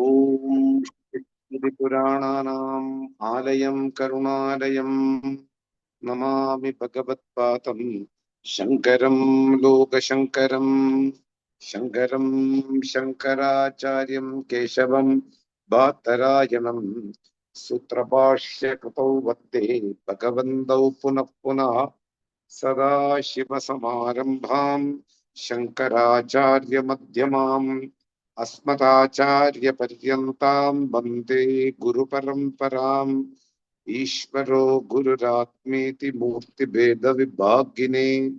Om Purāṇānaṁ Ālayam Karunālayam Namāmi Bhagavatpādam Shankaram Lokashankaram Shankaram Shankarācāryam Keshavam Bhattarayanam Sutrabhashya Kritau Vande Bhagavantau Punah Punah Sadashivasamarambham Shankarācārya Madhyamam Asmatacharya Paryantam Bande Guru Paramparam Ishvaro Gururatmeti Murti Beda Vibhagine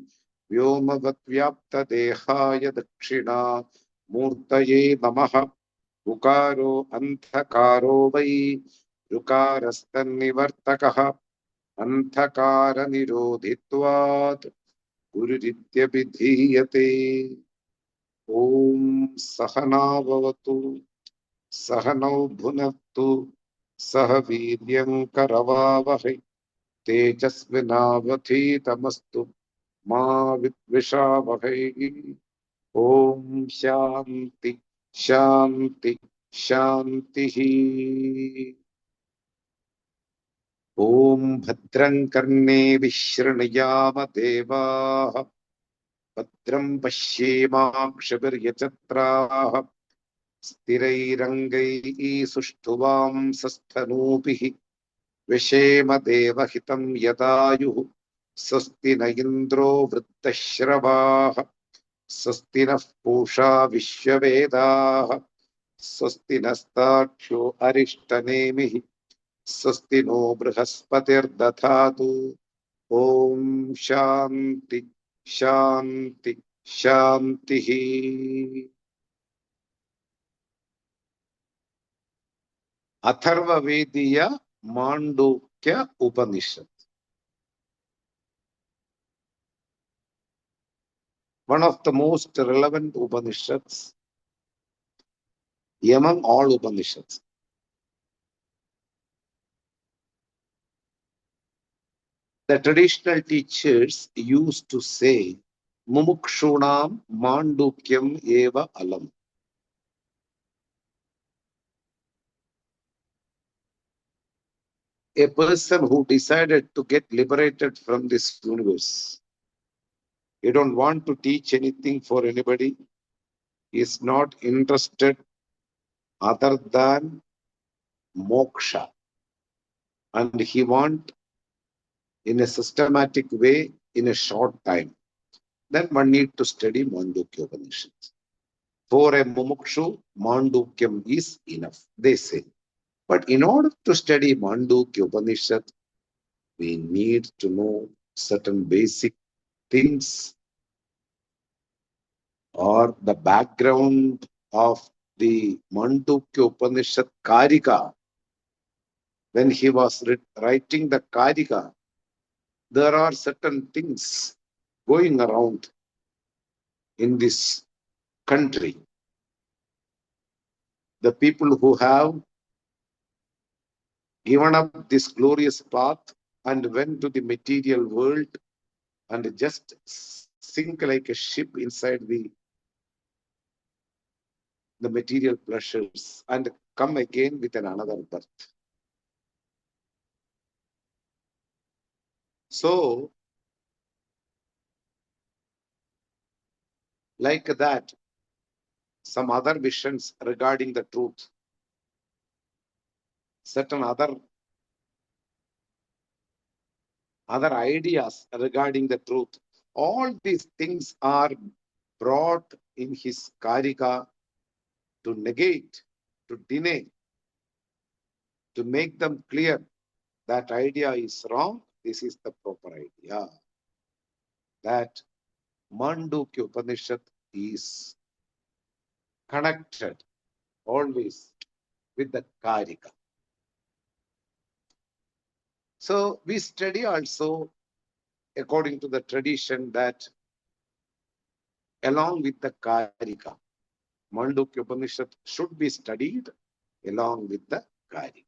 Vyomavat Vyapta Dehaya Dakshina Murtaye Namaha Ukaro Anthakaro Vai Rukarastan Nivartakaha Anthakara Nirodhitvat Gururitya Vidhiyate Om Sahana Bhavatu Sahanau Bhunattu Sahaviryam Karavavahai Tejasvinavathitamastu Ma Vidvishavahai Om Shanti Shanti Shantihi Om Bhadran Karne Vishrniyama Devaha Bhadram Pashyemakshaviryachatraha Sthirairangai Sushtuvam Sasthanupihi Vishema Devahitam Yadayuhu Swasti na Indro Vrittashravāha Swasti na Pusha Vishyavedaha Swasti nastaksho Arishtanemihi Swasti no Brihaspatir Dathatu Om Shanti Shanti Shantihi Atharva Vediya Māṇḍūkya Upaniṣad. One of the most relevant Upanishads among all Upanishads. The traditional teachers used to say, Mumukshunam Māṇḍūkyam eva alam. A person who decided to get liberated from this universe, you don't want to teach anything for anybody, is not interested other than moksha, and he wants in a systematic way in a short time, then one need to study Māṇḍūkya Upaniṣad. For a mumukshu, Māṇḍūkyam is enough, they say. But in order to study Māṇḍūkya Upaniṣad, we need to know certain basic things or the background of the Māṇḍūkya Upaniṣad kārikā. When he was writing the kārikā, there are certain things going around in this country. The people who have given up this glorious path and went to the material world and just sink like a ship inside the material pleasures and come again with another birth. So, like that, some other visions regarding the truth, certain other ideas regarding the truth, all these things are brought in his kārikā to negate, to deny, to make them clear that idea is wrong, this is the proper idea. That Māṇḍūkya Upaniṣad is connected always with the kārikā. So we study also according to the tradition that along with the kārikā, Māṇḍūkya Upaniṣad should be studied along with the kārikā.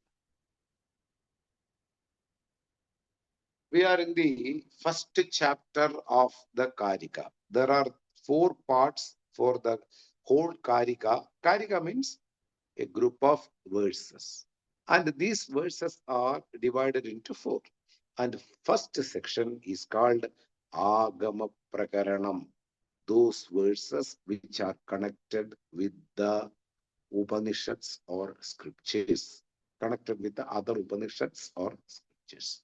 We are in the first chapter of the kārikā. There are 4 parts for the whole kārikā. Kārikā means a group of verses. And these verses are divided into four. And first section is called Agama Prakaranam. Those verses which are connected with the Upanishads or scriptures, connected with the other Upanishads or scriptures.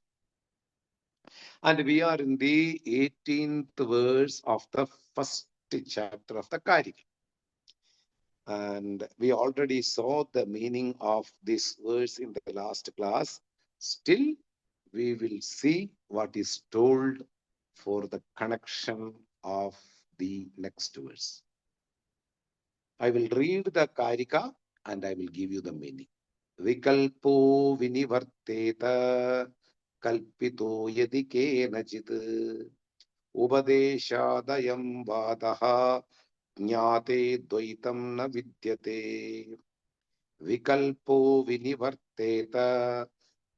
And we are in the 18th verse of the first chapter of the kārikā. And we already saw the meaning of this verse in the last class. Still, we will see what is told for the connection of the next verse. I will read the kārikā and I will give you the meaning. Vikalpo vinivarteta kalpito yadi kenachit ubadeshadayam vadaha jnate dvaitam na vidyate. Vikalpo vinivarteta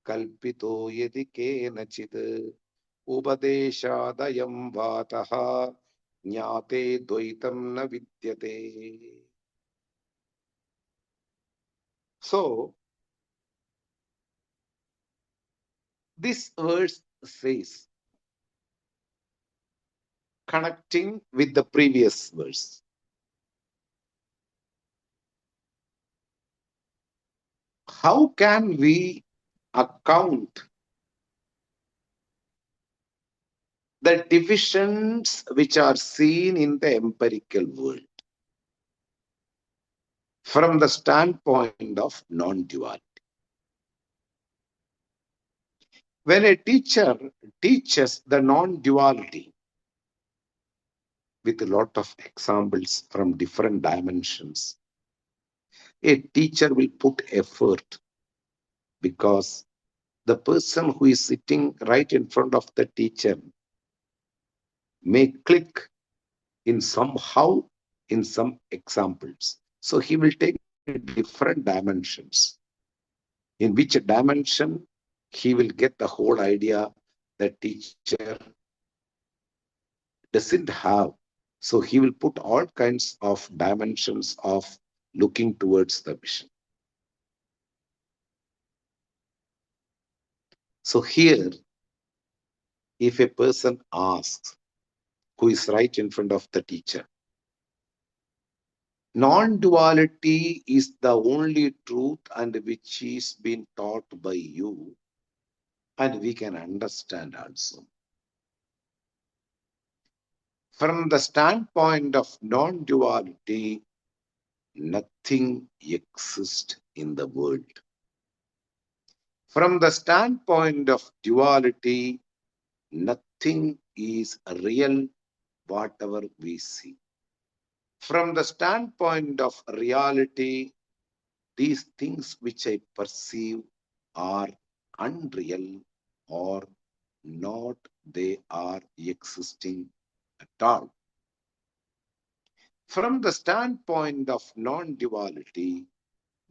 kalpito yadi kenachit ubadeshadayam vadaha jnate dvaitam na vidyate. So, this verse says, connecting with the previous verse, how can we account the divisions which are seen in the empirical world from the standpoint of non-duality? When a teacher teaches the non-duality with a lot of examples from different dimensions, a teacher will put effort because the person who is sitting right in front of the teacher may click in somehow in some examples. So he will take different dimensions. In which dimension he will get the whole idea that teacher doesn't have. So he will put all kinds of dimensions of looking towards the vision. So here, if a person asks, who is right in front of the teacher, non-duality is the only truth and which is being taught by you, and we can understand also. From the standpoint of non-duality, nothing exists in the world. From the standpoint of duality, nothing is real, whatever we see. From the standpoint of reality, these things which I perceive are unreal or not, they are existing at all. From the standpoint of non-duality,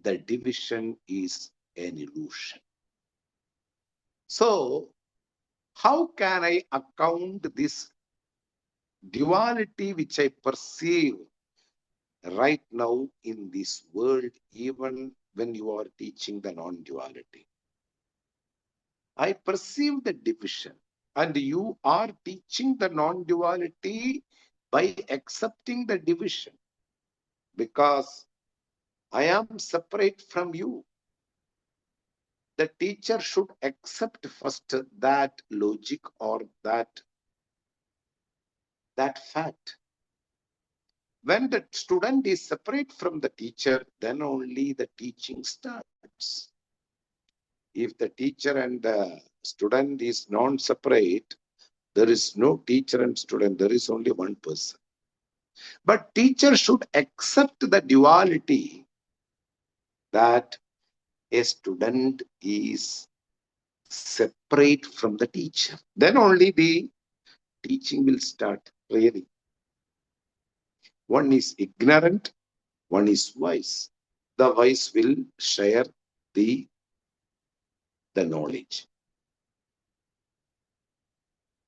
the division is an illusion. So, how can I account this duality which I perceive right now in this world, even when you are teaching the non-duality? I perceive the division, and you are teaching the non-duality by accepting the division, because I am separate from you. The teacher should accept first that logic or that fact. When the student is separate from the teacher, then only the teaching starts. If the teacher and the student is non-separate, there is no teacher and student, there is only one person. But teacher should accept the duality that a student is separate from the teacher. Then only the teaching will start really. One is ignorant, one is wise. The wise will share the knowledge.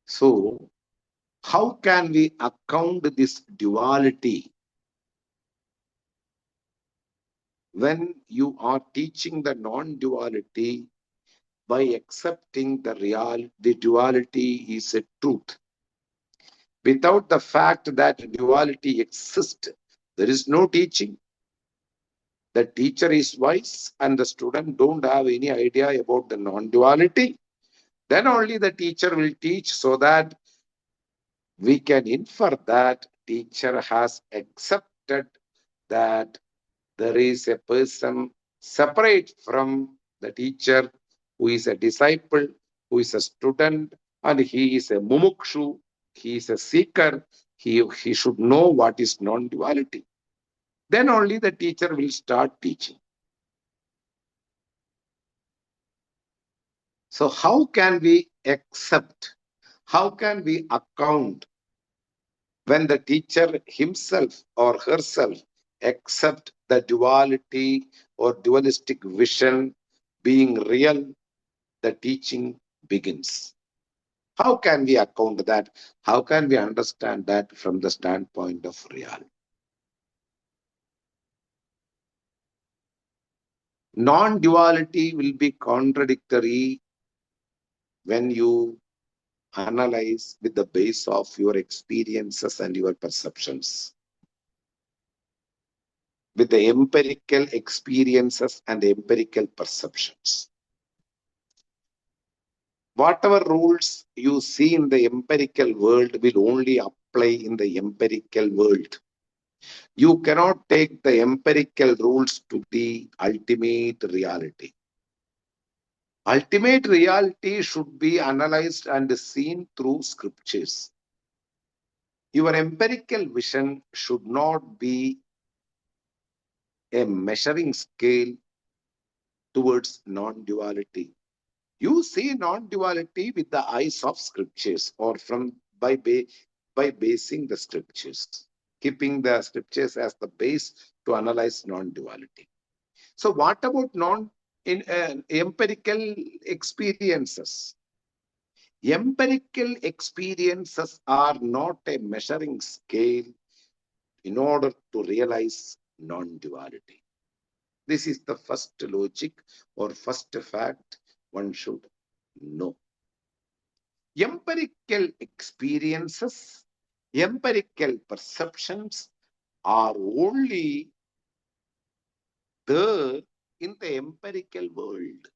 So, how can we account this duality when you are teaching the non-duality by accepting the duality is a truth. Without the fact that duality exists, there is no teaching. The teacher is wise and the student don't have any idea about the non-duality. Then only the teacher will teach, so that we can infer that teacher has accepted that there is a person separate from the teacher, who is a disciple, who is a student, and he is a mumukshu, he is a seeker, he should know what is non-duality. Then only the teacher will start teaching. So how can we accept, how can we account when the teacher himself or herself accept the duality or dualistic vision being real? The teaching begins. How can we account that? How can we understand that from the standpoint of reality? Non-duality will be contradictory when you analyze with the base of your experiences and your perceptions, with the empirical experiences and empirical perceptions. Whatever rules you see in the empirical world will only apply in the empirical world. You cannot take the empirical rules to the ultimate reality. Ultimate reality should be analyzed and seen through scriptures. Your empirical vision should not be a measuring scale towards non-duality. You see non-duality with the eyes of scriptures, or by basing the scriptures, keeping the scriptures as the base to analyze non-duality. So what about empirical experiences? Empirical experiences are not a measuring scale in order to realize non-duality. This is the first logic or first fact one should know. Empirical experiences, empirical perceptions are only there in the empirical world.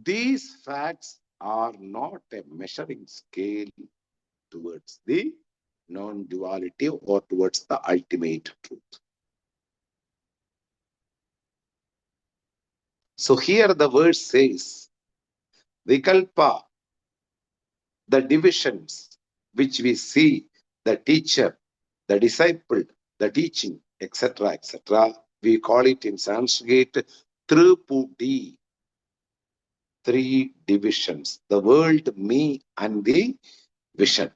These facts are not a measuring scale towards the non-duality or towards the ultimate truth. So here the verse says, Vikalpa, the divisions which we see, the teacher, the disciple, the teaching, etc., etc., we call it in Sanskrit Triputi, three divisions: the world, me, and the vision.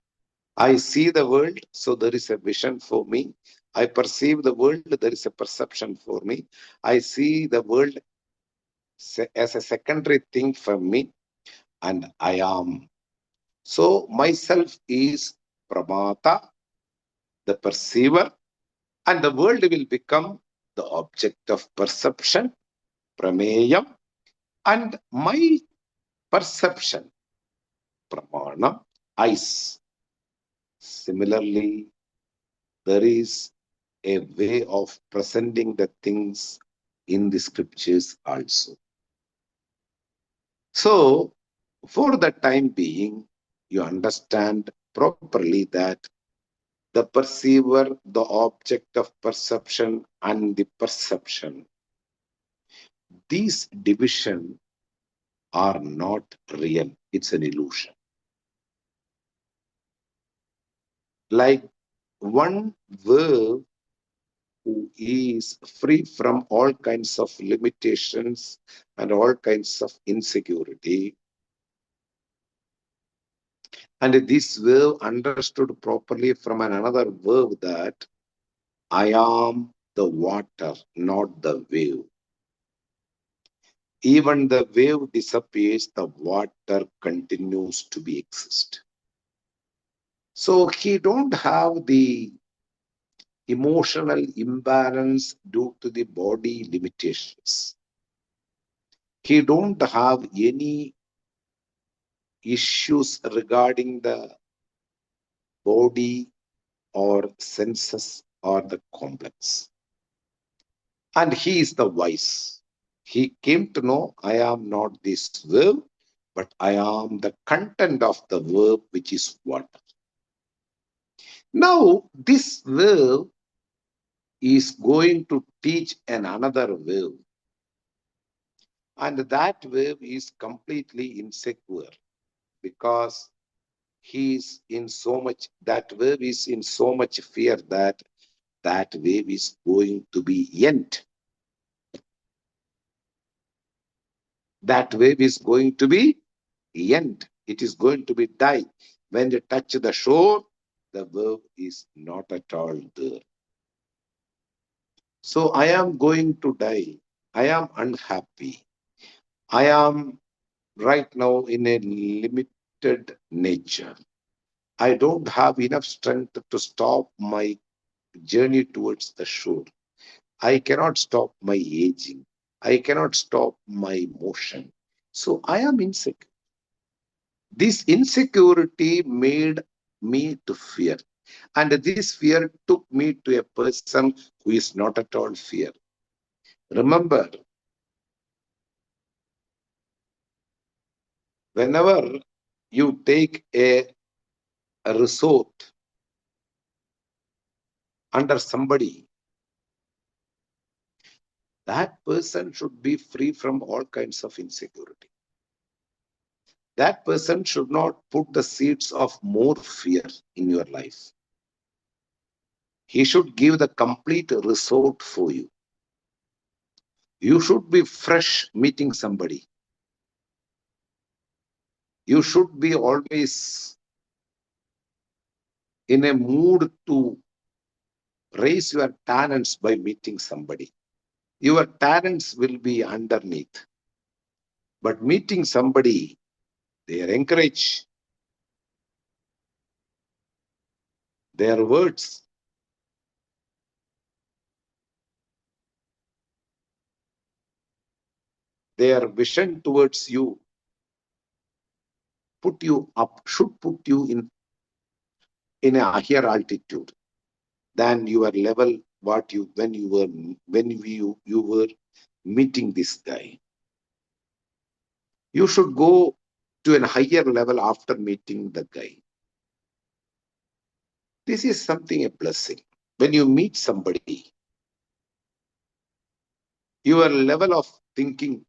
I see the world, so there is a vision for me. I perceive the world, there is a perception for me. I see the world as a secondary thing for me, and I am. So myself is Pramata, the perceiver, and the world will become the object of perception, Prameyam, and my perception, Pramana, eyes. Similarly, there is a way of presenting the things in the scriptures also. So, for the time being, you understand properly that the perceiver, the object of perception, and the perception, these divisions are not real. It's an illusion. Like one verb who is free from all kinds of limitations and all kinds of insecurity. And this verb understood properly from another verb that I am the water, not the wave. Even the wave disappears, the water continues to be exist. So he don't have the emotional imbalance due to the body limitations. He don't have any issues regarding the body or senses or the complex. And he is the wise. He came to know, I am not this verb, but I am the content of the verb, which is water. Now, this verb is going to teach another verb. And that verb is completely insecure because he is in so much, that verb is in so much fear that that wave is going to be end. That wave is going to be end. It is going to be die. When they touch the shore, the wave is not at all there. So I am going to die. I am unhappy. I am right now in a limited nature. I don't have enough strength to stop my journey towards the shore. I cannot stop my aging. I cannot stop my motion. So I am insecure. This insecurity made me to fear. And this fear took me to a person who is not at all fear. Remember, whenever you take a resort under somebody, that person should be free from all kinds of insecurity. That person should not put the seeds of more fear in your life. He should give the complete resort for you. You should be fresh meeting somebody. You should be always in a mood to raise your talents by meeting somebody. Your talents will be underneath. But meeting somebody, they encourage their words, their vision towards you, put you up, should put you in a higher altitude than your level, what you when you were meeting this guy. You should go to a higher level after meeting the guy. This is something a blessing. When you meet somebody, your level of thinking,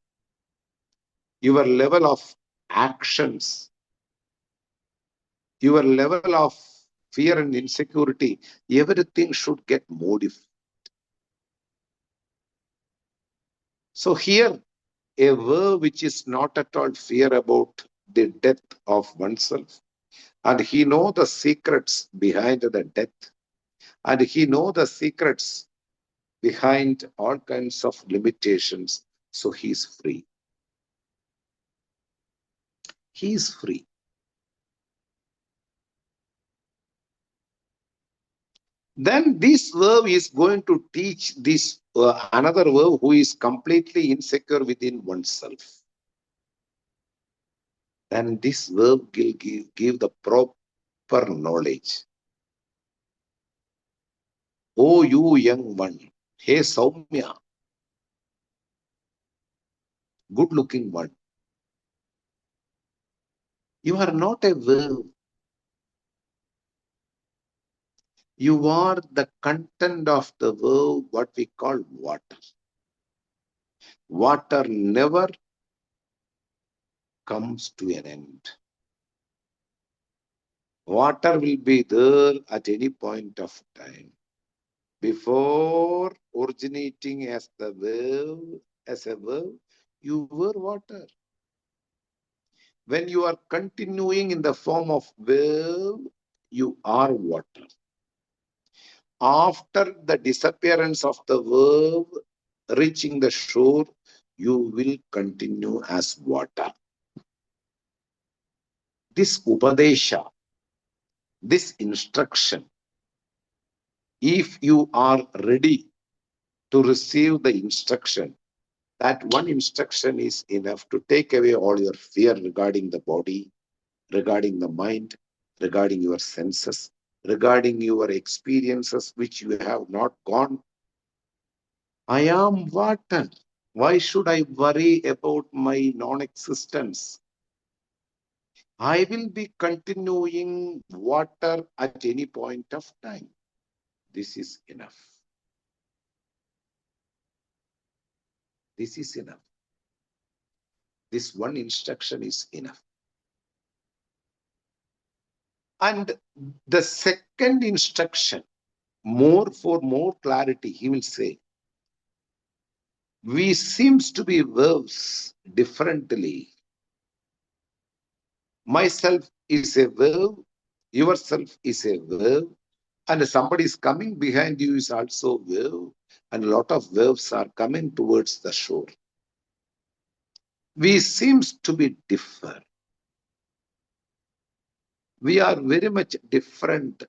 your level of actions, your level of fear and insecurity, everything should get modified. So here, a verb which is not at all fear about the death of oneself, and he know the secrets behind the death, and he know the secrets behind all kinds of limitations. So he is free. He is free. Then this verb is going to teach this another verb who is completely insecure within oneself. Then this verb will give the proper knowledge. Oh, you young one, hey Saumya, good looking one. You are not a verb. You are the content of the verb, what we call water. Water never comes to an end. Water will be there at any point of time. Before originating as the verb, as a verb, you were water. When you are continuing in the form of verb, you are water. After the disappearance of the verb reaching the shore, you will continue as water. This Upadesha, this instruction If you are ready to receive the instruction, that one instruction is enough to take away all your fear regarding the body, regarding the mind, regarding your senses, regarding your experiences which you have not gone. I am water. Why should I worry about my non-existence? I will be continuing water at any point of time. This is enough. This is enough. This one instruction is enough. And the second instruction, for more clarity, he will say, we seems to be verbs differently. Myself is a verb, yourself is a verb, and somebody is coming behind you is also verb, and a lot of verbs are coming towards the shore. We seems to be different. We are very much different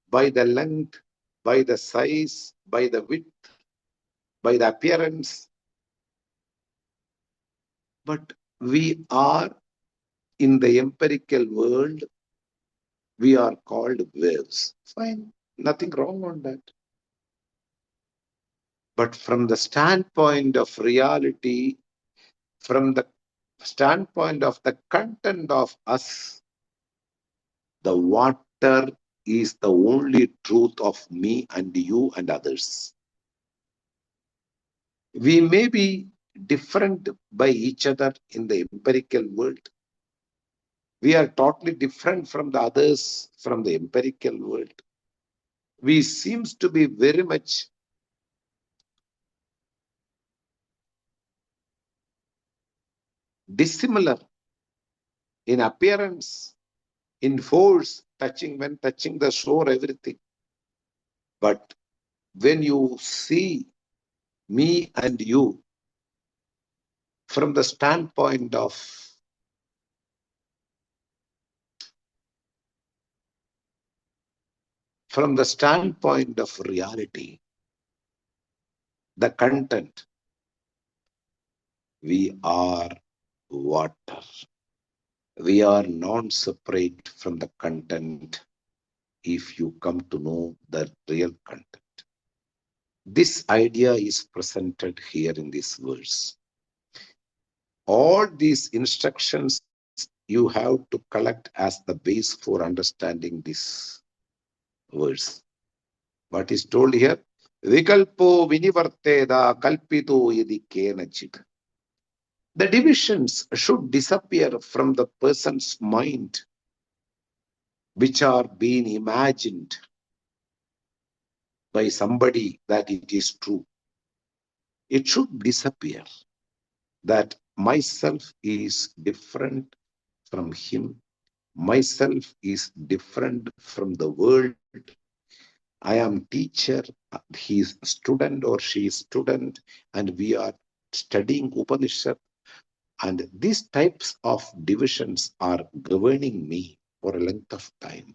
by the length, by the size, by the width, by the appearance. But we are in the empirical world, we are called waves. Fine, nothing wrong on that. But from the standpoint of reality, from the standpoint of the content of us, the water is the only truth of me and you and others. We may be different by each other in the empirical world. We are totally different from the others from the empirical world. We seems to be very much dissimilar in appearance, in force, when touching the shore, everything. But when you see me and you from the standpoint of reality, the content, we are water. We are non-separate from the content if you come to know the real content. This idea is presented here in this verse. All these instructions you have to collect as the base for understanding this verse. What is told here? Vikalpo vinivarteda kalpito yadi kenachit. The divisions should disappear from the person's mind, which are being imagined by somebody that it is true. It should disappear. That myself is different from him. Myself is different from the world. I am teacher, he is student or she is student, and we are studying Upanishad. And these types of divisions are governing me for a length of time.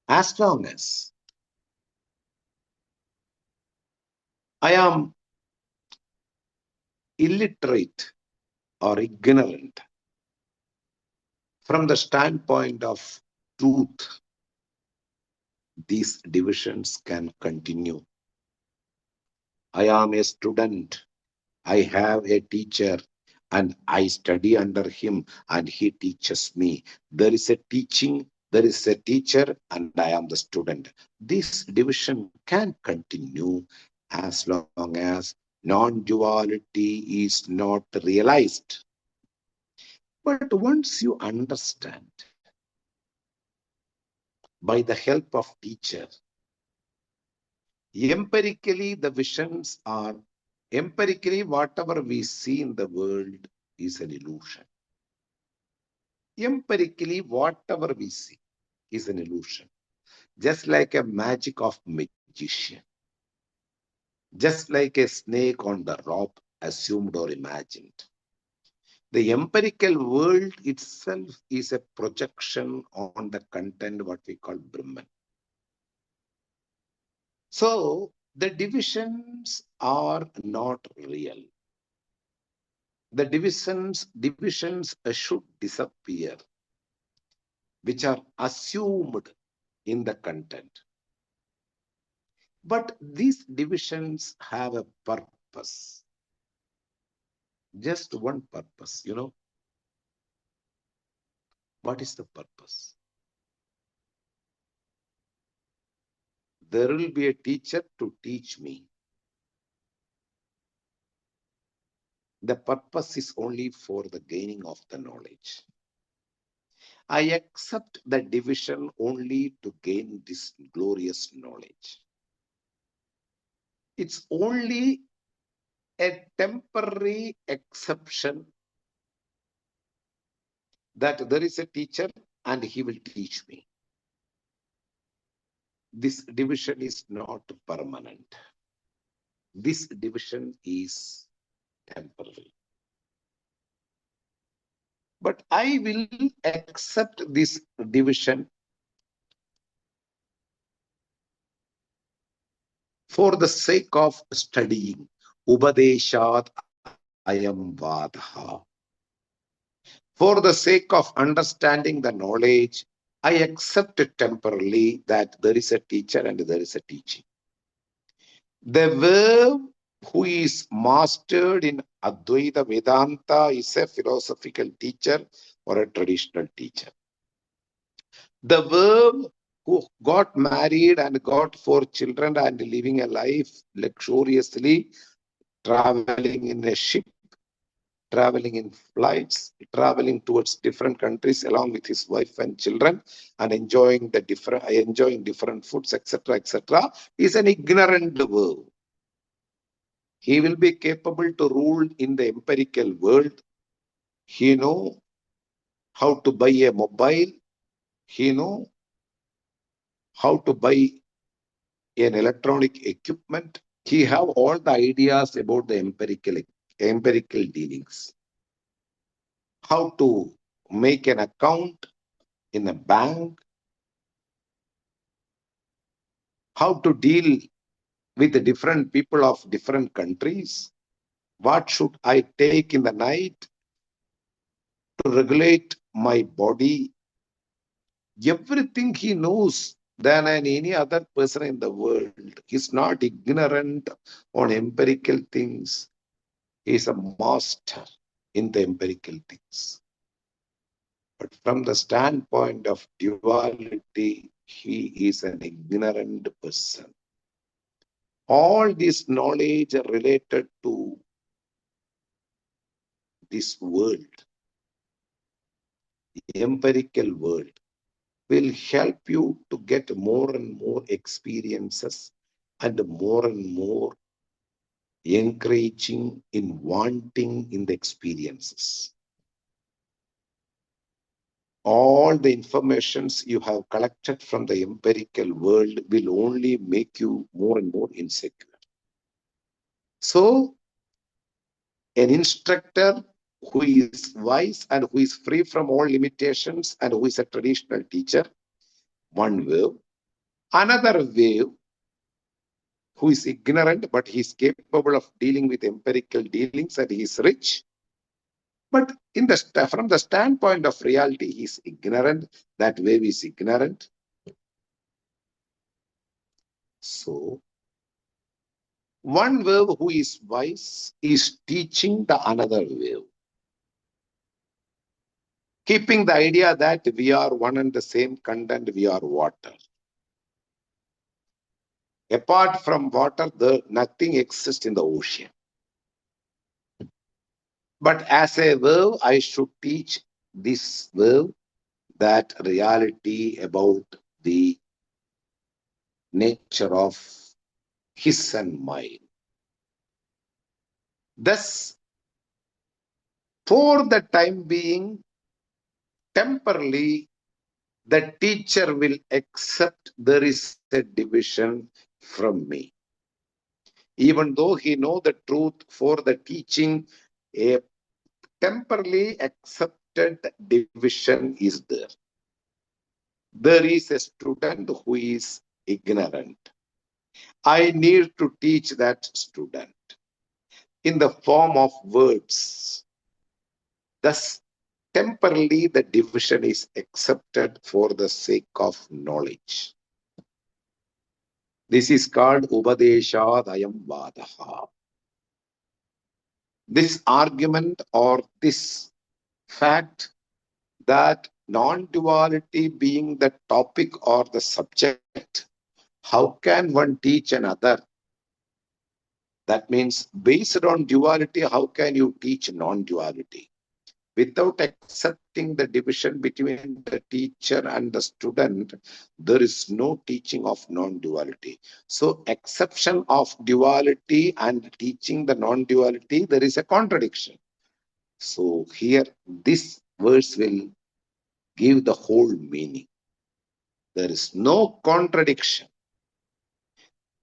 As long as I am illiterate or ignorant from the standpoint of truth, these divisions can continue. I am a student, I have a teacher, and I study under him, and he teaches me. There is a teaching, there is a teacher, and I am the student. This division can continue as long as non-duality is not realized. But once you understand, by the help of teacher, empirically the visions are, empirically whatever we see in the world is an illusion. Empirically whatever we see is an illusion. Just like a magic of magician. Just like a snake on the rope, assumed or imagined. The empirical world itself is a projection on the content, what we call Brahman. So the divisions are not real. The divisions should disappear, which are assumed in the content. But these divisions have a purpose. Just one purpose, What is the purpose? There will be a teacher to teach me. The purpose is only for the gaining of the knowledge. I accept the division only to gain this glorious knowledge. It's only a temporary exception that there is a teacher and he will teach me. This division is not permanent. This division is temporary. But I will accept this division for the sake of studying. Upadeshat ayam vadha. For the sake of understanding the knowledge, I accept it temporarily that there is a teacher and there is a teaching. The verb who is mastered in Advaita Vedanta is a philosophical teacher or a traditional teacher. The verb who got married and got 4 children and living a life luxuriously, traveling in a ship, traveling in flights, traveling towards different countries along with his wife and children, and enjoying different foods, etc., is an ignorant verb. He will be capable to rule in the empirical world. He knows how to buy a mobile. He knows how to buy an electronic equipment. He have all the ideas about the empirical dealings. How to make an account in a bank. How to deal with the different people of different countries. What should I take in the night to regulate my body? Everything he knows than any other person in the world. He's not ignorant on empirical things. He's a master in the empirical things. But from the standpoint of duality, he is an ignorant person. All this knowledge related to this world, the empirical world, will help you to get more and more experiences and more encouraging in wanting in the experiences. All the informations you have collected from the empirical world will only make you more and more insecure. So, an instructor who is wise and who is free from all limitations and who is a traditional teacher, one wave. Another wave, who is ignorant, but he is capable of dealing with empirical dealings and he is rich. But from the standpoint of reality, he is ignorant. That wave is ignorant. So, one wave who is wise is teaching the another wave. Keeping the idea that we are one and the same content, we are water. Apart from water, nothing exists in the ocean. But as a verb, I should teach this verb that reality about the nature of his and mine. Thus, for the time being, temporarily, the teacher will accept there is a division from me. Even though he knows the truth, for the teaching, a temporarily accepted division is there. There is a student who is ignorant. I need to teach that student in the form of words. Thus, temporarily the division is accepted for the sake of knowledge. This is called Upadeshad Ayam Vadaha. This argument or this fact that non-duality being the topic or the subject, how can one teach another? That means based on duality, how can you teach non-duality? Without accepting the division between the teacher and the student, there is no teaching of non-duality. So exception of duality and teaching the non-duality, there is a contradiction. So here, this verse will give the whole meaning. There is no contradiction.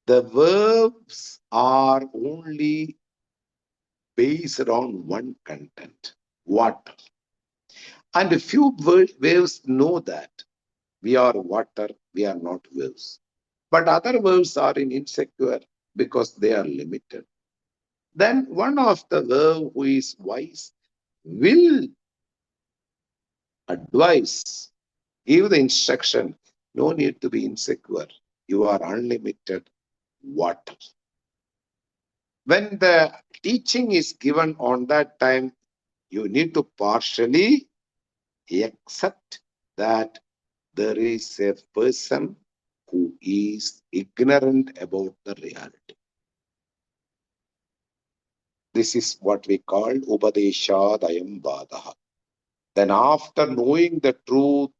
The verbs are only based on one content, water. And a few waves know that we are water, we are not waves. But other waves are insecure because they are limited. Then one of the verb who is wise will advise, give the instruction, no need to be insecure. You are unlimited water. When the teaching is given on that time, you need to partially accept that there is a person who is ignorant about the reality. This is what we call Upadeshad Ayam Vadaha. Then after knowing the truth,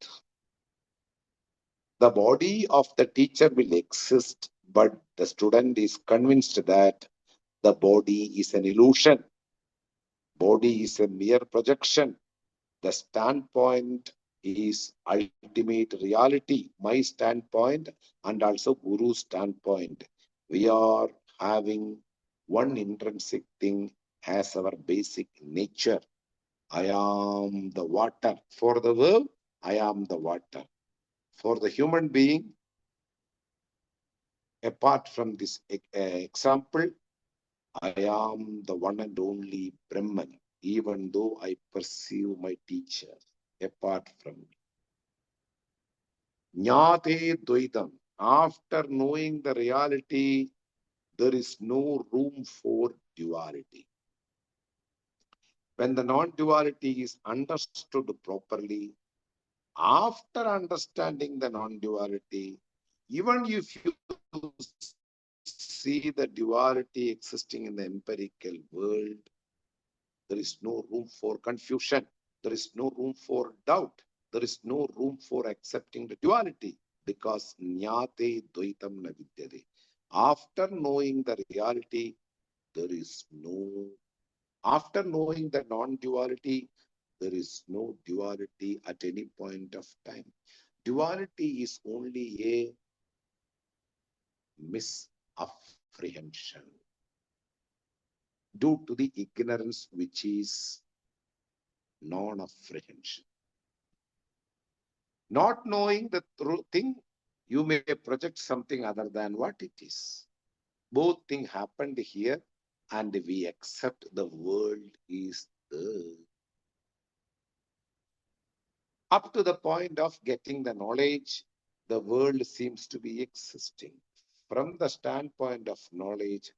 the body of the teacher will exist, but the student is convinced that the body is an illusion. Body is a mere projection. The standpoint is ultimate reality. My standpoint and also Guru's standpoint. We are having one intrinsic thing as our basic nature. I am the water. For the verb, I am the water. For the human being, apart from this example, I am the one and only Brahman, even though I perceive my teacher apart from me. Jnate Dvaitam. After knowing the reality, there is no room for duality. When the non-duality is understood properly, after understanding the non-duality, even if you see the duality existing in the empirical world, there is no room for confusion. There is no room for doubt. There is no room for accepting the duality because Jnate Dvaitam na vidyate. After knowing the reality, there is no, after knowing the non-duality, there is no duality at any point of time. Duality is only a misapprehension due to the ignorance which is non-apprehension. Not knowing the true thing, you may project something other than what it is. Both things happened here and we accept the world is there. Up to the point of getting the knowledge, the world seems to be existing. From the standpoint of knowledge,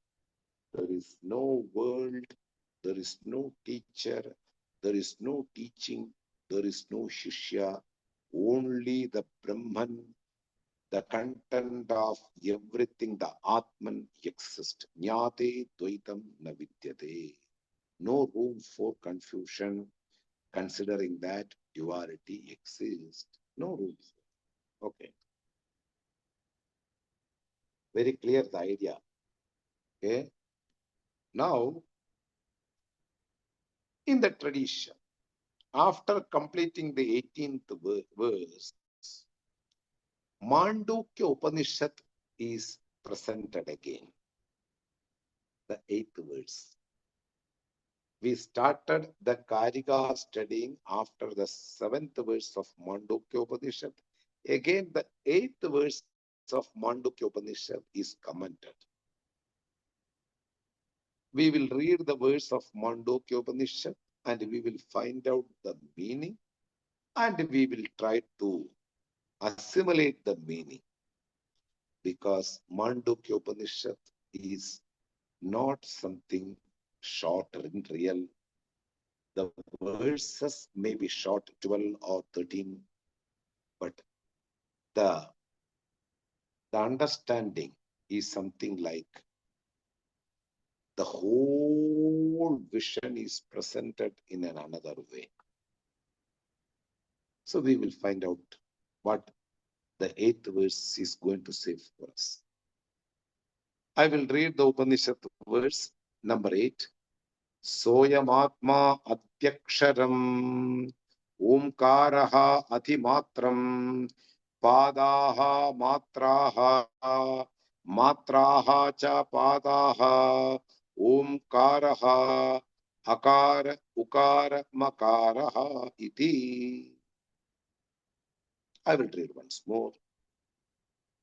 there is no world, there is no teacher, there is no teaching, there is no Shishya, only the Brahman, the content of everything, the Atman exists. Jnate Dvaitam na vidyate. No room for confusion, considering that duality exists. No room. Okay. Very clear the idea. Okay. Now, in the tradition, after completing the 18th verse, Māṇḍūkya Upaniṣad is presented again. The 8th verse. We started the kārikā studying after the 7th verse of Māṇḍūkya Upaniṣad. Again, the 8th verse of Māṇḍūkya Upaniṣad is commented. We will read the verse of Māṇḍūkya Upaniṣad and we will find out the meaning and we will try to assimilate the meaning, because Māṇḍūkya Upaniṣad is not something short in real. The verses may be short, 12 or 13, but the understanding is something like the whole vision is presented in another way. So we will find out what the 8th verse is going to say for us. I will read the Upanishad verse number 8. Soyamatma adhyaksharam omkaraha adhimatram padaha matraha matraha cha padaha omkaraha akara ukara makaraha iti. I will read once more.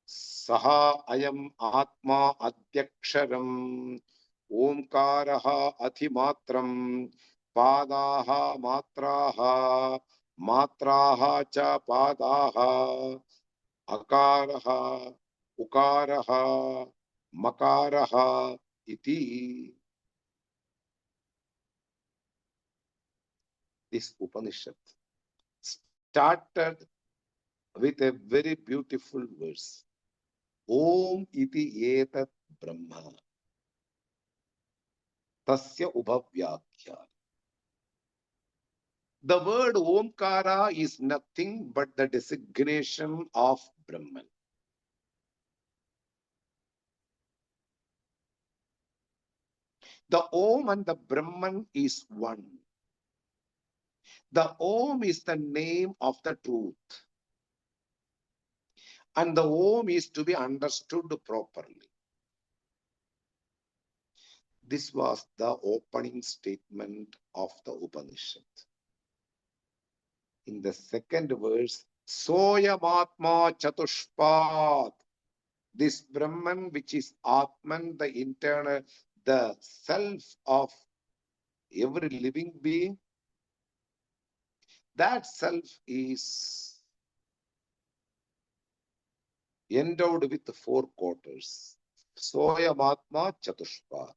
Saha ayam atma adhyaksharam omkaraha adhimatram padaha matraha matraha cha padaha akaraha ukaraha makaraha iti. This Upanishad started with a very beautiful verse. Om iti etat brahma tasya ubhavyakya. The word Omkara is nothing but the designation of Brahman. The Om and the Brahman is one. The Om is the name of the truth. And the Om is to be understood properly. This was the opening statement of the Upanishad. In the second verse, Soyamatma Chatushpat. This Brahman, which is Atman, the internal, the self of every living being, that self is endowed with 4 quarters. Soyamatma Chatushpat.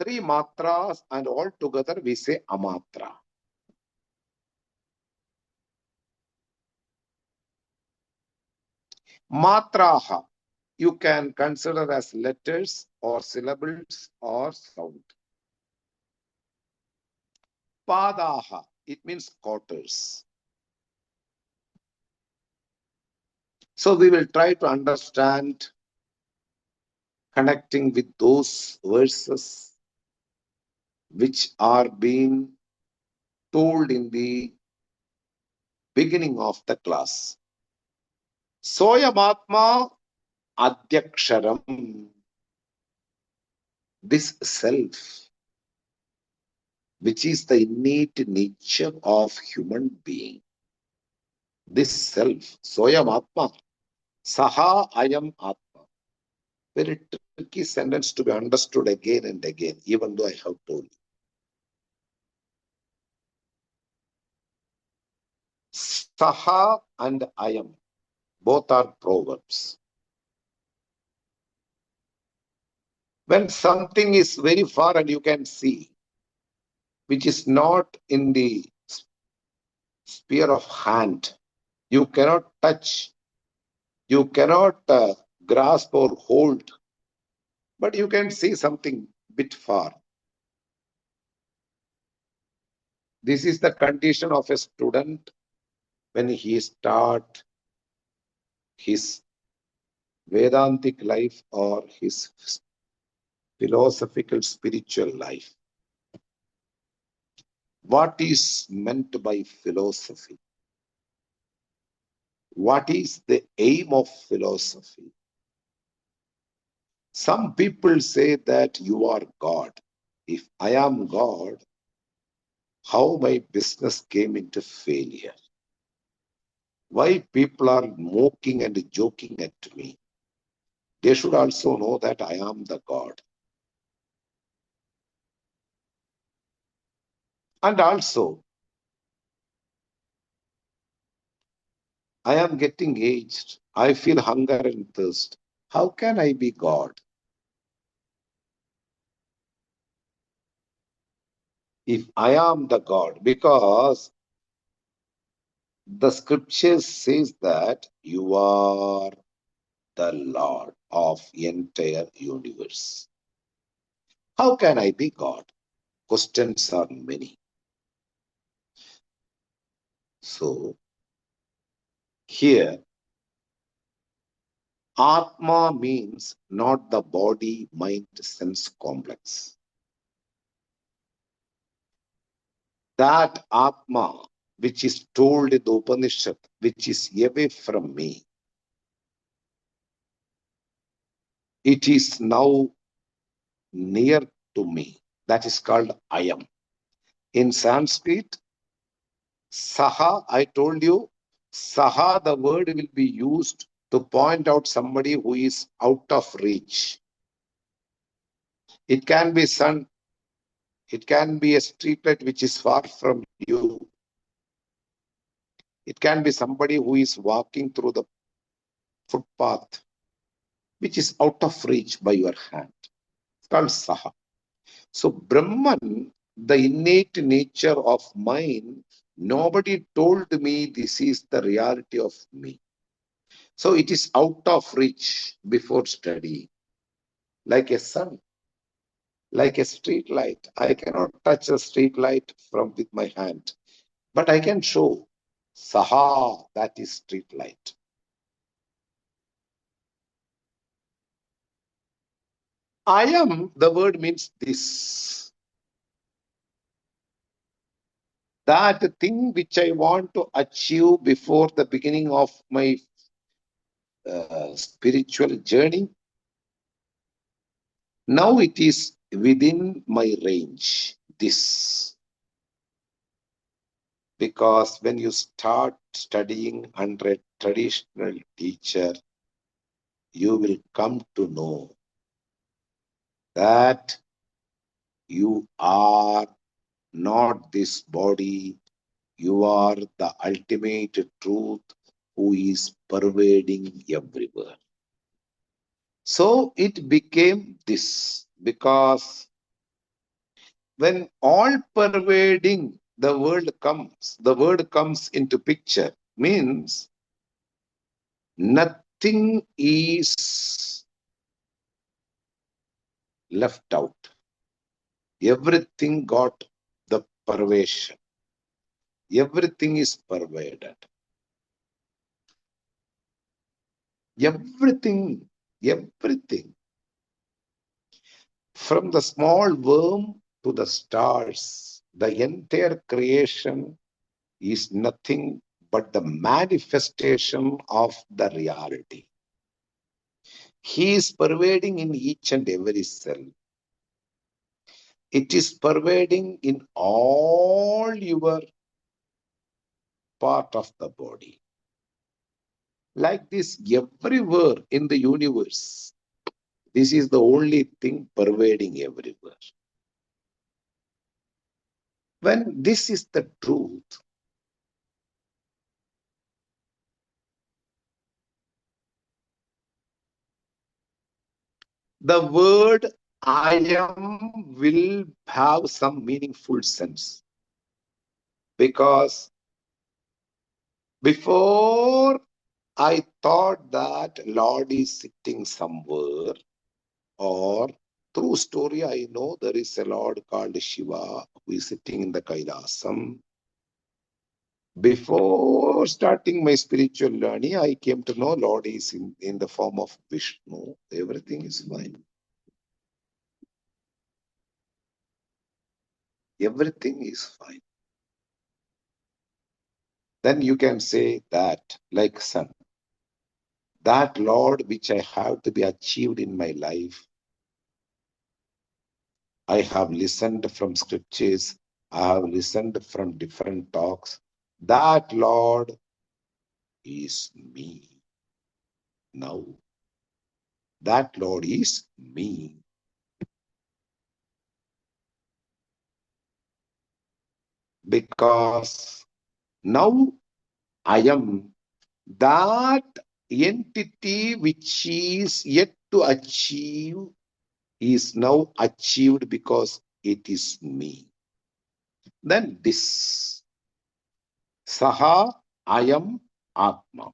3 matras, and all together we say amatra. Matraha, you can consider as letters or syllables or sound. Padaha, it means quarters. So we will try to understand, connecting with those verses which are being told in the beginning of the class. Soyamatma adhyaksharam. This self, which is the innate nature of human being. This self, Soyam Atma, Saha Ayam Atma. Very tricky sentence to be understood again and again, even though I have told you. Saha and Ayam, both are proverbs. When something is very far and you can see, which is not in the sphere of hand, you cannot touch, you cannot grasp or hold, but you can see something bit far. This is the condition of a student when he starts his Vedantic life or his philosophical spiritual life. What is meant by philosophy? What is the aim of philosophy? Some people say that you are God. If I am God, how my business came into failure? Why people are mocking and joking at me? They should also know that I am the God. And also, I am getting aged. I feel hunger and thirst. How can I be God? If I am the God, because the scripture says that you are the Lord of entire universe. How can I be God? Questions are many. So here, Atma means not the body, mind, sense complex. That Atma, which is told in the Upanishad, which is away from me, it is now near to me. That is called I am. In Sanskrit, Saha, I told you, Saha, the word will be used to point out somebody who is out of reach. It can be sun, it can be a streetlight which is far from you. It can be somebody who is walking through the footpath, which is out of reach by your hand. It's called Saha. So Brahman, the innate nature of mine, nobody told me this is the reality of me. So it is out of reach before study, like a sun, like a street light. I cannot touch a street light from with my hand, but I can show Saha, that is street light. I am, the word means this. That thing which I want to achieve before the beginning of my spiritual journey, now it is within my range. This. Because when you start studying under a traditional teacher, you will come to know that you are not this body, you are the ultimate truth who is pervading everywhere. So it became this, because when all pervading the word comes into picture, means nothing is left out. Everything got the pervasion. Everything is pervaded. Everything, everything. From the small worm to the stars, the entire creation is nothing but the manifestation of the reality. He is pervading in each and every cell. It is pervading in all your part of the body. Like this, everywhere in the universe, this is the only thing pervading everywhere. When this is the truth, the word I am will have some meaningful sense. Because before I thought that Lord is sitting somewhere, or through story I know there is a Lord called Shiva who is sitting in the Kailasam. Before starting my spiritual journey, I came to know Lord is in the form of Vishnu. Everything is fine. Everything is fine. Then you can say that, like son, that Lord which I have to be achieved in my life, I have listened from scriptures. I have listened from different talks. That Lord is me. Now, that Lord is me. Because now I am that entity which is yet to achieve is now achieved because it is me. Then this Saha Ayam Atma.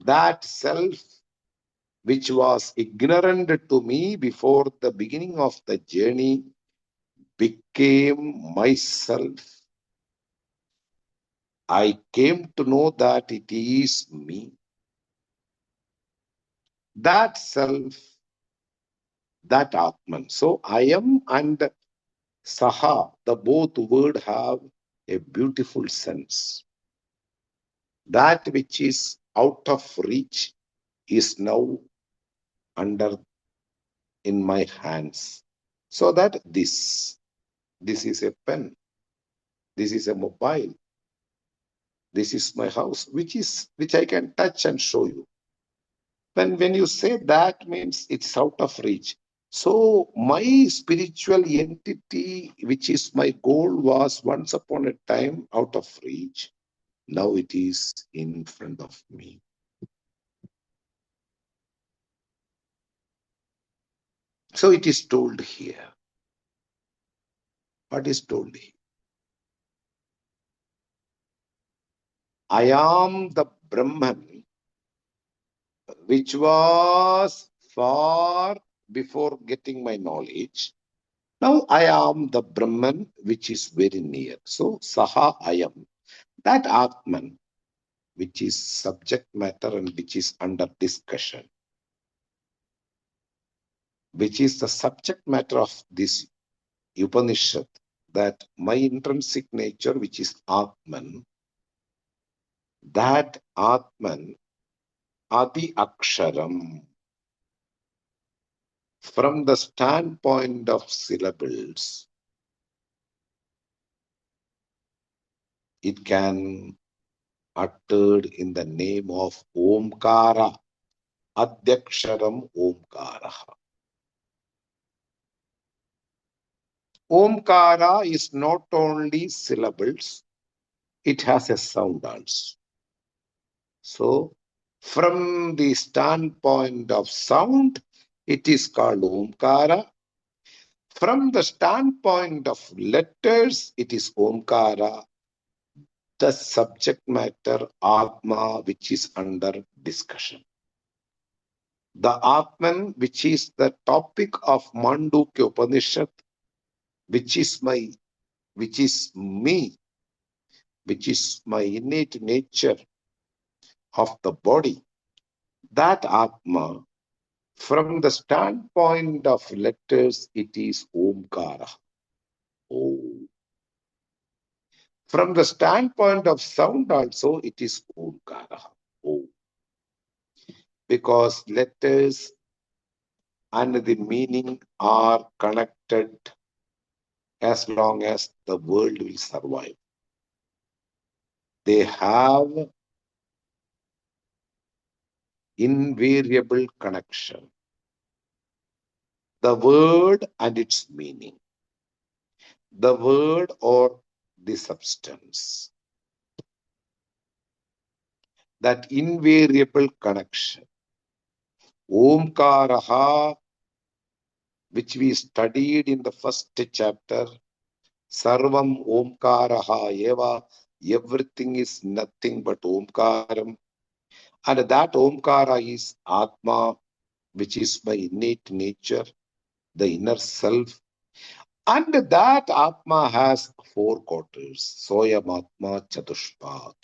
That self which was ignorant to me before the beginning of the journey became myself. I came to know that it is me. That self, that Atman. So I am and Saha, the both word have a beautiful sense. That which is out of reach is now under in my hands. So that this is a pen, this is a mobile, this is my house, which I can touch and show you. When you say that means it's out of reach. So my spiritual entity, which is my goal, was once upon a time out of reach. Now it is in front of me. So it is told here. What is told here? I am the Brahman, which was far before getting my knowledge. Now I am the Brahman, which is very near. So Saha I am. That Atman, which is subject matter and which is under discussion, which is the subject matter of this Upanishad, that my intrinsic nature, which is Atman, that Atman, Adi Aksharam, from the standpoint of syllables, it can uttered in the name of Omkara, Adyaksharam Omkara. Omkara is not only syllables, it has a sound also. So, from the standpoint of sound, it is called Omkara. From the standpoint of letters, it is Omkara, the subject matter, Atma, which is under discussion. The Atman, which is the topic of Māṇḍūkya Upaniṣad, which is me, which is my innate nature of the body, that Atma, from the standpoint of letters, it is Omkara. Om. From the standpoint of sound also, it is Omkara. Om. Because letters and the meaning are connected as long as the world will survive. They have invariable connection. The word and its meaning. The word or the substance. That invariable connection. Omkaraha, which we studied in the first chapter, Sarvam Omkaraha Eva, everything is nothing but Omkaram. And that Omkara is Atma, which is my innate nature, the inner self. And that Atma has four quarters, Soyam Atma Chatushpat.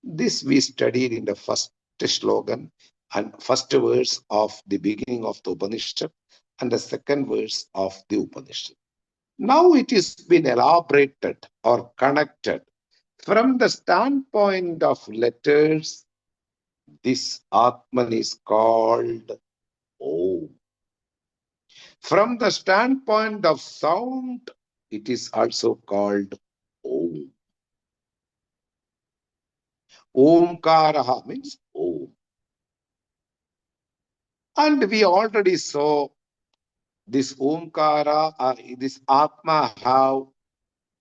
This we studied in the first slogan and first verse of the beginning of the Upanishad and the second verse of the Upanishad. Now it is been elaborated or connected from the standpoint of letters. This Atman is called Om. From the standpoint of sound, it is also called Om. Omkaraha means Om. And we already saw this Omkara, this Atma have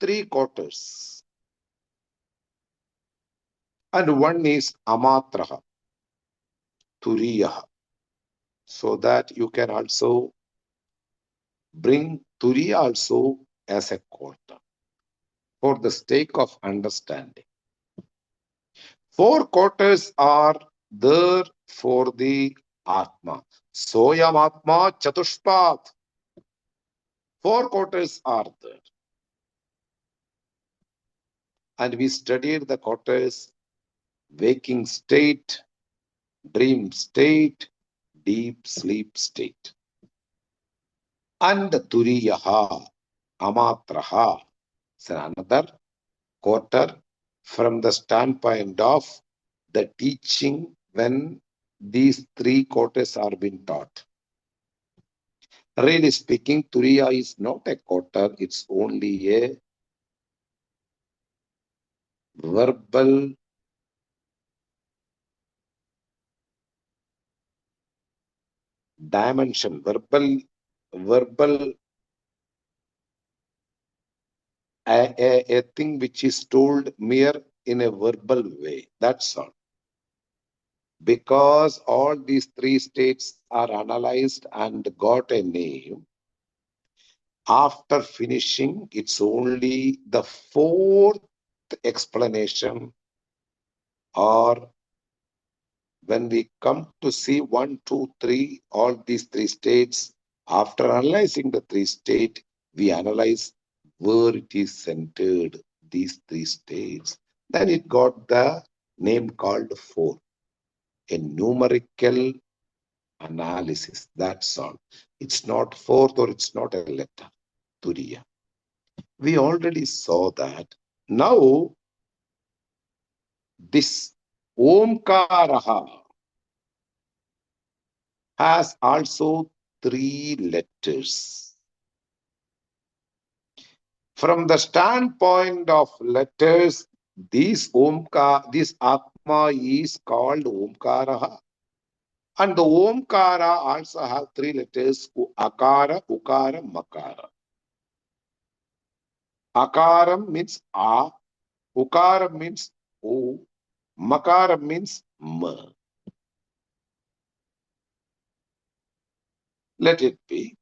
three quarters. And one is Amatraha, Turiyaha. So that you can also bring Turiya also as a quarter for the sake of understanding. Four quarters are there for the Atma. Soyam Atma Chatushpat. Four quarters are there. And we studied the quarters: waking state, dream state, deep sleep state. And Turiyaha, Amatraha. So another quarter from the standpoint of the teaching when these three quarters are being taught. Really speaking, Turiya is not a quarter, it's only a verbal dimension, verbal a thing which is told mere in a verbal way. That's all. Because all these three states are analyzed and got a name, after finishing, it's only the fourth explanation, or when we come to see 1, 2, 3, all these three states, after analyzing the three states, we analyze where it is centered, these three states. Then it got the name called four, a numerical analysis. That's all. It's not fourth or it's not a letter, Turiya. We already saw that. Now, this Omkaraha has also three letters. From the standpoint of letters, this Atma is called Omkaraha. And the Omkara also have three letters: Akara, Ukara, Makara. Akaram means A, Ukara means O, Makara means M. Let it be.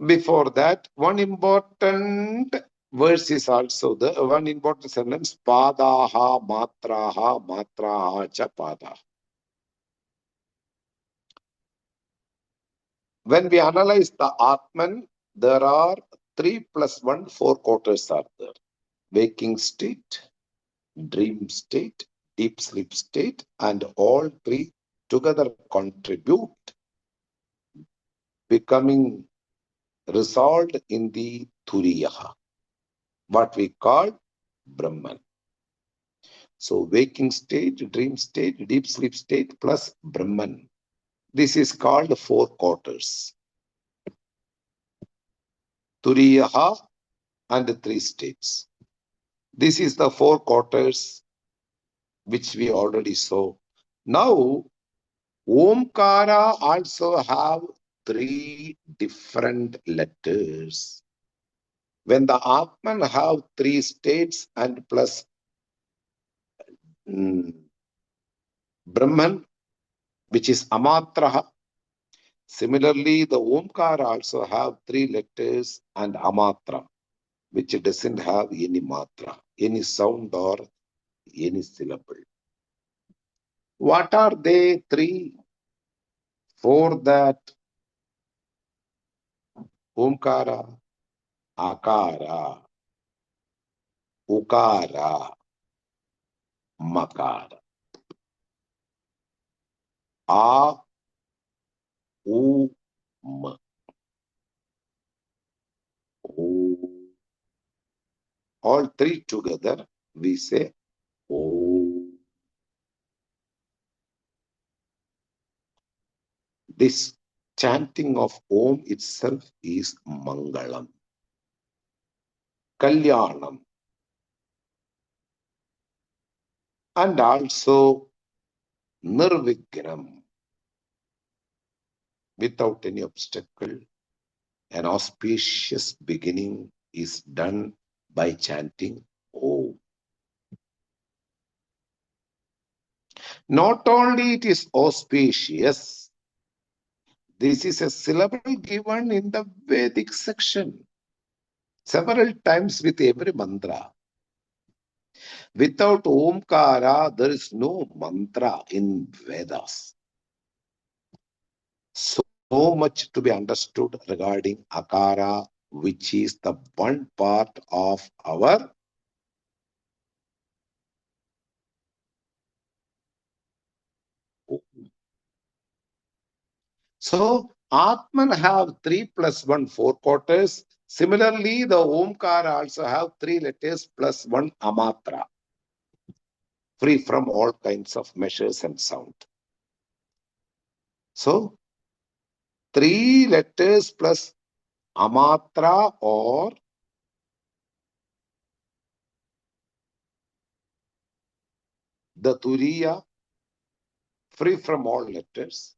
Before that, one important verse is also the one important sentence: Padaha, Matraha, Matraha cha Padaha. When we analyze the Atman, there are 3 plus 1, 4 quarters are there: waking state, dream state, deep sleep state, and all three together contribute, becoming resolved in the Turiyaha, what we call Brahman. So waking state, dream state, deep sleep state plus Brahman. This is called four quarters. Turiyaha and three states. This is the four quarters which we already saw. Now, Omkara also have three different letters. When the Atman have three states and plus Brahman, which is Amatraha. Similarly, the Omkara also have three letters and Amatra, which doesn't have any matra, any sound or any syllable. What are they three? For that Omkara, Akara, Ukara, Makara. A, U, M. O. All three together, we say O. This chanting of Om itself is Mangalam, Kalyanam, and also Nirvignam, without any obstacle. An auspicious beginning is done by chanting Om. Not only it is auspicious, this is a syllable given in the Vedic section several times with every mantra. Without Omkara, there is no mantra in Vedas. So much to be understood regarding Akara, which is the one part of our Om. So Atman have 3 plus 1, 4 quarters. Similarly, the Omkara also have 3 letters plus 1 Amatra, free from all kinds of measures and sound. So 3 letters plus Amatra or the Turiya, free from all letters.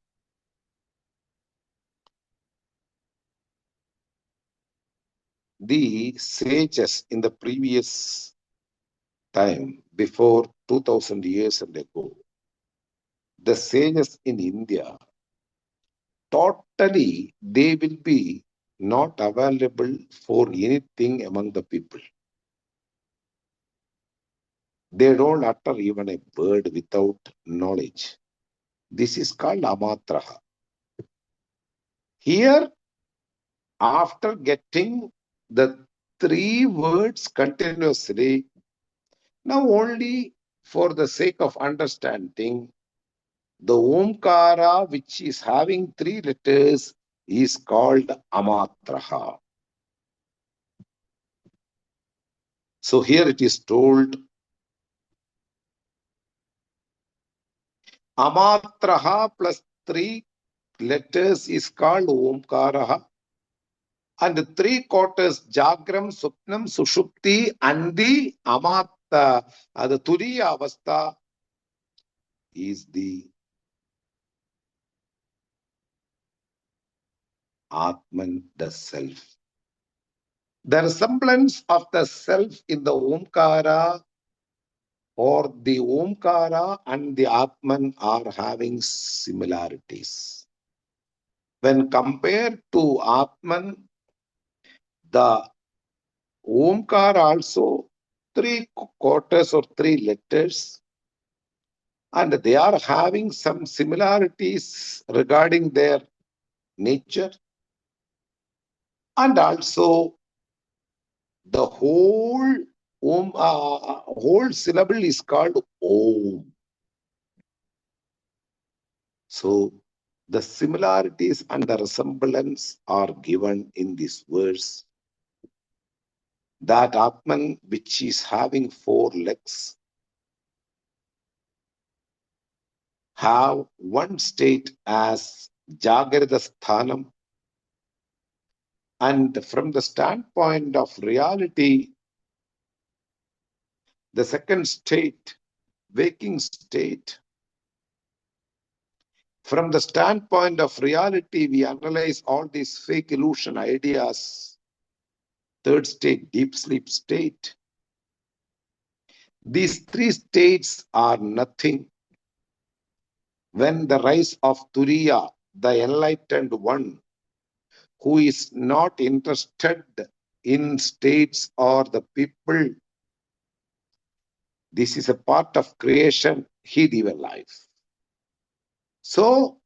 The sages in the previous time, before 2000 years ago, the sages in India, totally they will be not available for anything among the people. They don't utter even a word without knowledge. This is called amatraha. Here, after getting the 3 words continuously, now only for the sake of understanding, the Omkara, which is having 3 letters, is called Amatraha. So here it is told, Amatraha plus 3 letters is called Omkaraha. And the 3 quarters, Jagram, Supnam, Sushupti, and the Amata, the Turiya Avastha is the Atman, the self. The resemblance of the self in the Omkara or the Omkara and the Atman are having similarities. When compared to Atman, the Omkara also 3 quarters or 3 letters, and they are having some similarities regarding their nature, and also the whole whole syllable is called Om. So the similarities and the resemblance are given in this verse. That Atman, which is having 4 legs, have one state as Jagrita Sthanam, and from the standpoint of reality, the second state, waking state, from the standpoint of reality, we analyze all these fake illusion ideas. Third state, deep sleep state. These 3 states are nothing. When the rise of Turiya, the enlightened one, who is not interested in states or the people, this is a part of creation, he live a life. So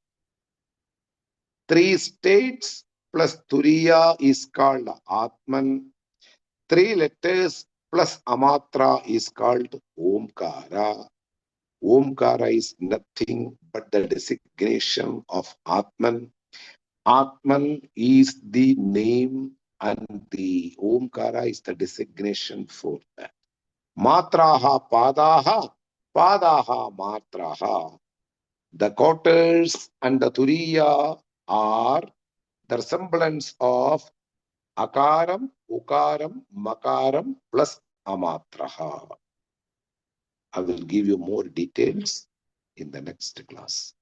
3 states plus Turiya is called Atman. 3 letters plus Amatra is called Omkara. Omkara is nothing but the designation of Atman. Atman is the name and the Omkara is the designation for that. Matraha Padaha, Padaha Matraha. The quarters and the Turiya are the resemblance of akaram, ukaram, makaram plus amatraha. I will give you more details in the next class.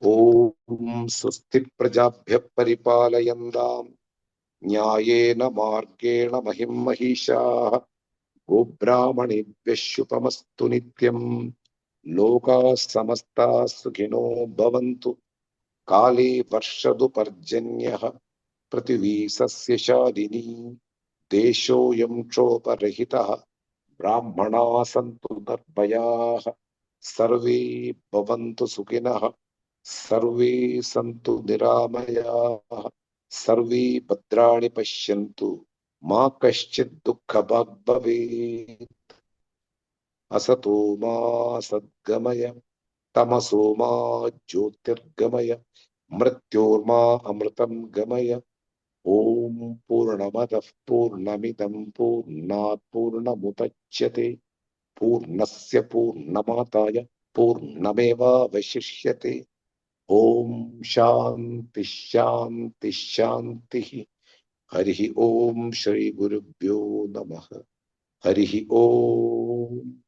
Om Swasti Prajabhya Paripalayandam Nyayena Margena Mahim Mahisha Gobrahmanebhya Shupamastu Nityam Loka Samasta Sukhino Bhavantu Kale Varshadu Parjanyah Prativi Sasya Shadini Deshoyam Choparahitah Brahmana Santu Darbhayah Sarve Bhavantu Sukhinah Sarve Santu Niramaya Sarve Bhadrani Pashyantu Ma Kaschid Dukkha Bhag Bhavet Asato Ma Sadgamaya Tamaso Ma Jyotirgamaya Mrityorma Amritam Gamaya Om Purnamadav Purnamidam Purnat Purnamudachyate Purnasya Purnamataya Purnameva Vashishyate Om Shanti Shanti Shanti Harihi Om Shri Gurubhyo Namaha Harihi Om